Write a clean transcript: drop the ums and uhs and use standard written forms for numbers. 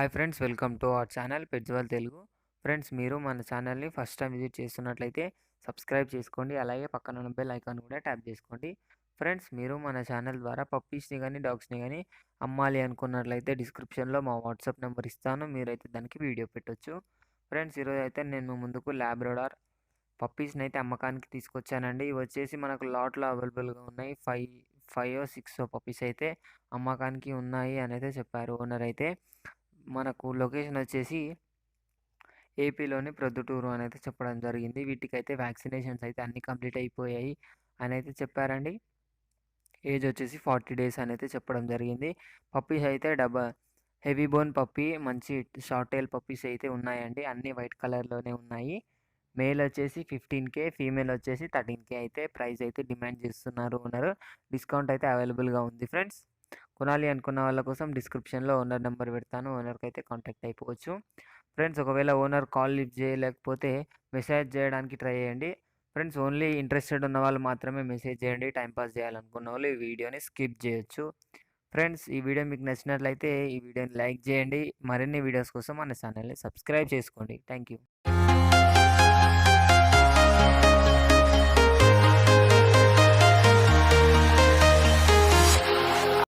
Hi friends, welcome to our channel పెజ్వల్ Telugu. Friends, మీరు మన ఛానల్ని ఫస్ట్ టైం విజిట్ చేస్తున్నట్లయితే సబ్స్క్రైబ్ చేసుకోండి. అలాగే పక్కన ఉన్న బెల్ ఐకాన్ కూడా ట్యాప్ చేసుకోండి. ఫ్రెండ్స్, మీరు మన ఛానల్ ద్వారా పప్పీస్ని కానీ డాగ్స్ని కానీ అమ్మాలి అనుకున్నట్లయితే డిస్క్రిప్షన్లో మా వాట్సాప్ నెంబర్ ఇస్తాను. మీరైతే దానికి వీడియో పెట్టొచ్చు. ఫ్రెండ్స్, ఈరోజు అయితే నేను ముందుకు ల్యాబ్రడార్ పప్పీస్ని అయితే అమ్మకానికి తీసుకొచ్చానండి. ఇవి వచ్చేసి మనకు లాట్లో అవైలబుల్గా ఉన్నాయి. ఫైవ్ 6 పప్పీస్ అయితే అమ్మకానికి ఉన్నాయి అని అయితే చెప్పారు ఓనర్ అయితే. మనకు లొకేషన్ వచ్చేసి ఏపీలోని ప్రొద్దుటూరు అని అయితే చెప్పడం జరిగింది. వీటికైతే వ్యాక్సినేషన్స్ అయితే అన్నీ కంప్లీట్ అయిపోయాయి అని అయితే చెప్పారండి. ఏజ్ వచ్చేసి 40 డేస్ అని అయితే చెప్పడం జరిగింది. పప్పీస్ అయితే హెవీ బోన్ పప్పీ, మంచి షార్ట్ టైల్ పప్పీస్ అయితే ఉన్నాయండి. అన్నీ వైట్ కలర్లోనే ఉన్నాయి. మేల్ వచ్చేసి 15K, ఫీమేల్ వచ్చేసి 13K అయితే ప్రైస్ అయితే డిమాండ్ చేస్తున్నారు ఓనర్. డిస్కౌంట్ అయితే అవైలబుల్గా ఉంది ఫ్రెండ్స్. కొనాలి అనుకున్న వాళ్ళ కోసం డిస్క్రిప్షన్లో ఓనర్ నెంబర్ పెడతాను. ఓనర్కి అయితే కాంటాక్ట్ అయిపోవచ్చు. ఫ్రెండ్స్, ఒకవేళ ఓనర్ కాల్ లిఫ్ట్ చేయలేకపోతే మెసేజ్ చేయడానికి ట్రై చేయండి. ఫ్రెండ్స్, ఓన్లీ ఇంట్రెస్టెడ్ ఉన్న వాళ్ళు మాత్రమే మెసేజ్ చేయండి. టైంపాస్ చేయాలనుకున్న వాళ్ళు ఈ వీడియోని స్కిప్ చేయొచ్చు. ఫ్రెండ్స్, ఈ వీడియో మీకు నచ్చినట్లయితే ఈ వీడియోని లైక్ చేయండి. మరిన్ని వీడియోస్ కోసం మన ఛానల్ని సబ్స్క్రైబ్ చేసుకోండి. Thank you.